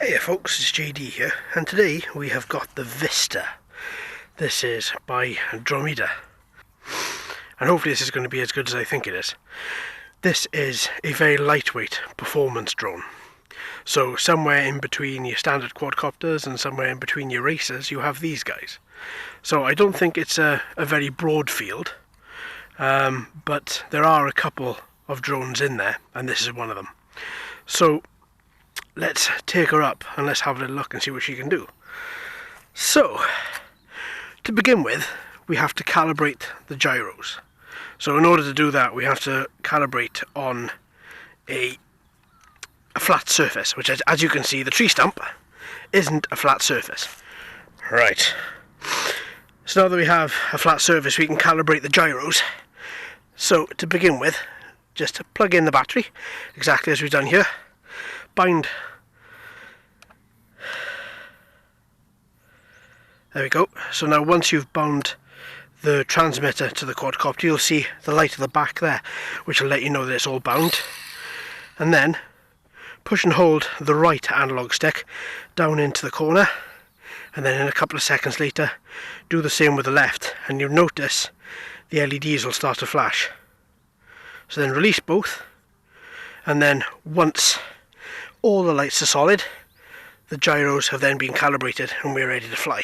Hey folks, it's JD here, and today we have got the Vista. This is by Dromida, and hopefully this is going to be as good as I think it is. This is a very lightweight performance drone. So somewhere in between your standard quadcopters and somewhere in between your racers, you have these guys. So I don't think it's a very broad field, but there are a couple of drones in there, and this is one of them. So let's take her up and let's have a little look and see what she can do. So, to begin with, we have to calibrate the gyros. So in order to do that, we have to calibrate on a flat surface, which as you can see, the tree stump isn't a flat surface. Right. So now that we have a flat surface, we can calibrate the gyros. So to begin with, just plug in the battery, exactly as we've done here. Bind. There we go. So now once you've bound the transmitter to the quadcopter, you'll see the light at the back there, which will let you know that it's all bound. And then push and hold the right analog stick down into the corner, and then in a couple of seconds later do the same with the left, and you'll notice the LEDs will start to flash. So then release both, and then once all the lights are solid, the gyros have then been calibrated and we're ready to fly.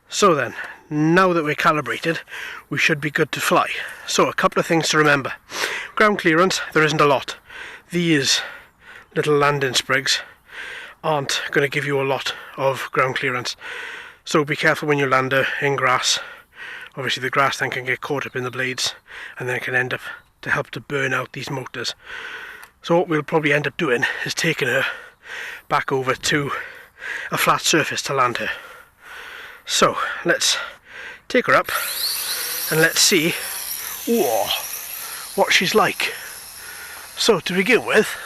So then, now that we're calibrated, we should be good to fly. So a couple of things to remember. Ground clearance, there isn't a lot. These little landing sprigs aren't going to give you a lot of ground clearance. So be careful when you land in grass. Obviously the grass then can get caught up in the blades, and then it can end up to help to burn out these motors. So what we'll probably end up doing is taking her back over to a flat surface to land her. So let's take her up and let's see what she's like. So to begin with,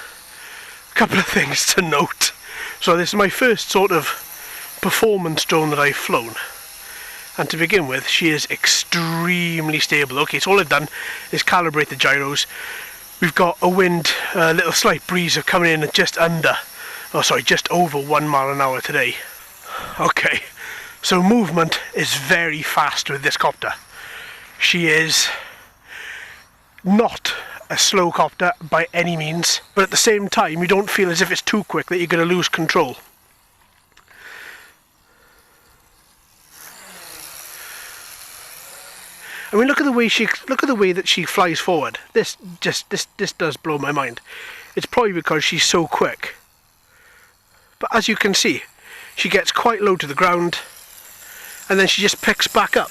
a couple of things to note. So this is my first sort of performance drone that I've flown. And to begin with, she is extremely stable. Okay, so all I've done is calibrate the gyros. We've got a wind, a little slight breeze of coming in at just over 1 mile an hour today. Okay, so movement is very fast with this copter. She is not a slow copter by any means, but at the same time you don't feel as if it's too quick that you're going to lose control. I mean, look at the way that she flies forward. This does blow my mind. It's probably because she's so quick. But as you can see, she gets quite low to the ground, and then she just picks back up.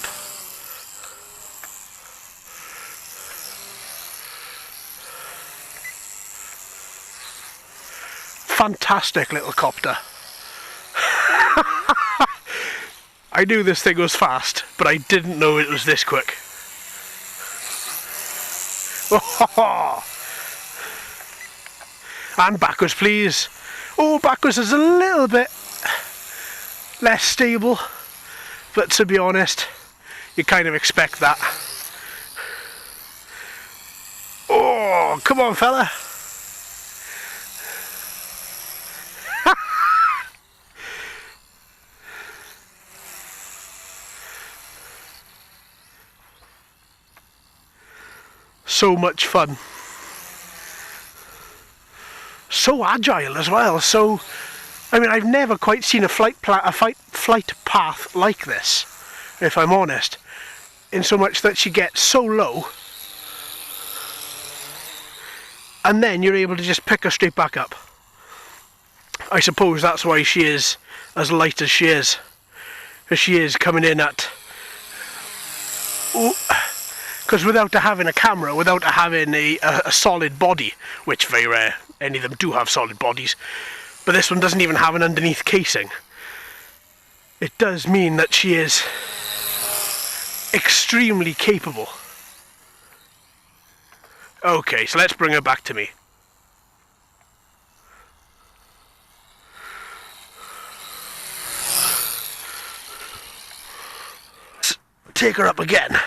Fantastic little copter. I knew this thing was fast, but I didn't know it was this quick. And backwards, please. Oh, backwards is a little bit less stable, but to be honest, you kind of expect that. Oh, come on, fella. So much fun. So agile as well. So, I mean, I've never quite seen a flight path like this, if I'm honest, in so much that she gets so low and then you're able to just pick her straight back up. I suppose that's why she is as light as she is, because she is coming in at, because without having a camera, without having a solid body, which very rare, any of them do have solid bodies, but this one doesn't even have an underneath casing, it does mean that she is extremely capable. Okay, so let's bring her back to me. Let's take her up again.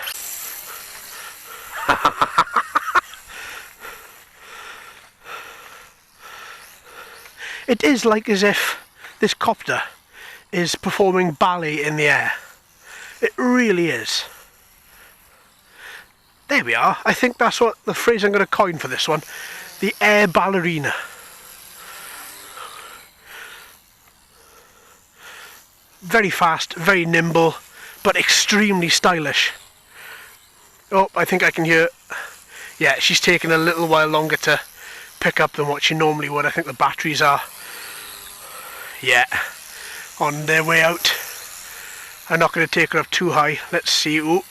It is like as if this copter is performing ballet in the air. It really is. There we are. I think that's what the phrase I'm going to coin for this one. The Air Ballerina. Very fast, very nimble, but extremely stylish. Oh, I think I can hear... Yeah, she's taking a little while longer to pick up than what she normally would. I think the batteries are... Yeah, on their way out. I'm not going to take her up too high. Let's see. Ooh.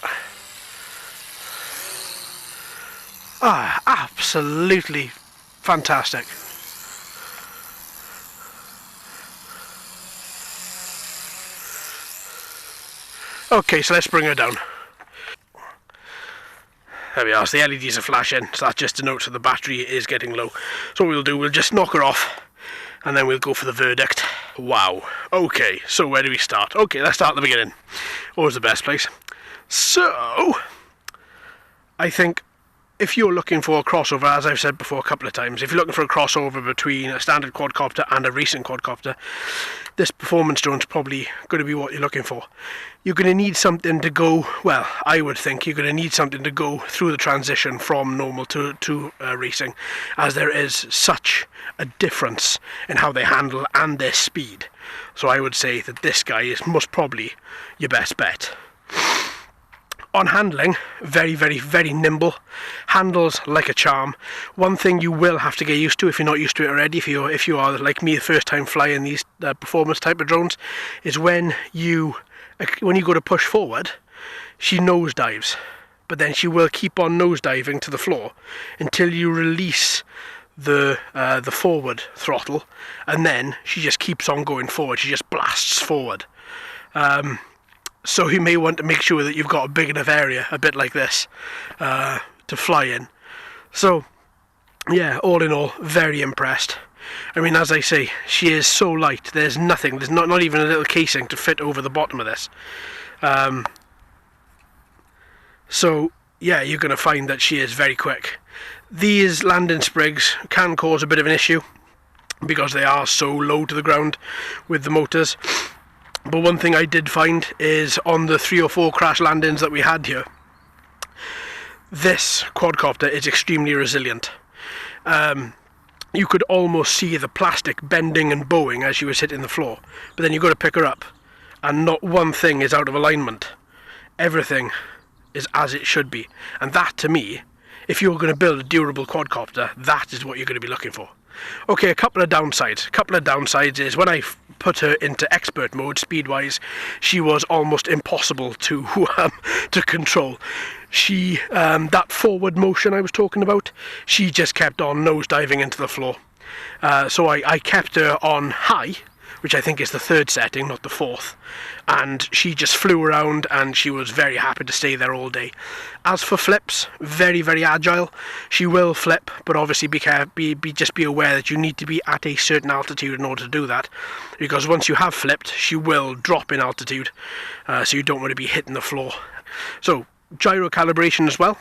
Ah, absolutely fantastic. Okay, so let's bring her down. There we are, so the LEDs are flashing, so that's just a note that the battery is getting low. So what we'll do, we'll just knock her off, and then we'll go for the verdict. Wow. Okay, so where do we start? Okay, let's start at the beginning. Always the best place. So, I think if you're looking for a crossover, as I've said before a couple of times, if you're looking for a crossover between a standard quadcopter and a racing quadcopter, this performance drone's probably going to be what you're looking for. You're going to need something to go, well, I would think you're going to need something to go through the transition from normal to racing, as there is such a difference in how they handle and their speed. So I would say that this guy is most probably your best bet. On handling, very, very, very nimble, handles like a charm. One thing you will have to get used to if you're not used to it already, if you are like me, the first time flying these performance type of drones, is when you go to push forward, she nosedives, but then she will keep on nosediving to the floor until you release the forward throttle, and then she just keeps on going forward. She just blasts forward. So you may want to make sure that you've got a big enough area, a bit like this, to fly in. So, yeah, all in all, very impressed. I mean, as I say, she is so light. There's nothing. There's not even a little casing to fit over the bottom of this. So, yeah, you're going to find that she is very quick. These landing sprigs can cause a bit of an issue because they are so low to the ground with the motors. But one thing I did find is on the 3 or 4 crash landings that we had here, this quadcopter is extremely resilient. You could almost see the plastic bending and bowing as she was hitting the floor, but then you've got to pick her up, and not one thing is out of alignment. Everything is as it should be, and that, to me, if you're going to build a durable quadcopter, that is what you're going to be looking for. Okay, a couple of downsides. Is when I put her into expert mode, speed-wise, she was almost impossible to control. She, that forward motion I was talking about, she just kept on nosediving into the floor. So I kept her on high, which I think is the 3rd setting, not the 4th, and she just flew around and she was very happy to stay there all day. As for flips, very, very agile. She will flip, but obviously just be aware that you need to be at a certain altitude in order to do that, because once you have flipped, she will drop in altitude, so you don't want to be hitting the floor. So, gyro calibration as well.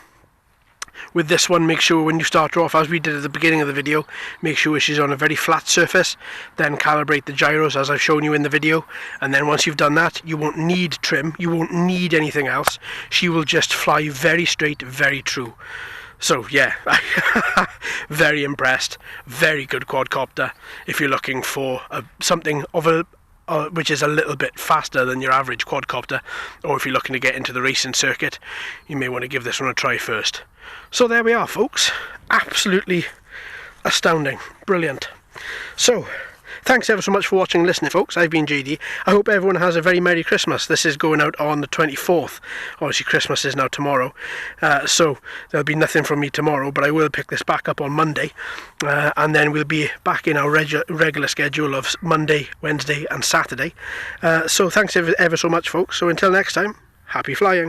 With this one, make sure when you start her off, as we did at the beginning of the video, make sure she's on a very flat surface, then calibrate the gyros as I've shown you in the video, and then once you've done that, you won't need trim, you won't need anything else. She will just fly very straight, very true. So yeah, very impressed. Very good quadcopter if you're looking for something of a which is a little bit faster than your average quadcopter, or if you're looking to get into the racing circuit, you may want to give this one a try first. So there we are, folks. Absolutely astounding. Brilliant. So, thanks ever so much for watching and listening, folks. I've been JD. I hope everyone has a very Merry Christmas. This is going out on the 24th. Obviously, Christmas is now tomorrow. So, there'll be nothing from me tomorrow, but I will pick this back up on Monday. And then we'll be back in our regular schedule of Monday, Wednesday and Saturday. So, thanks ever so much, folks. So, until next time, happy flying.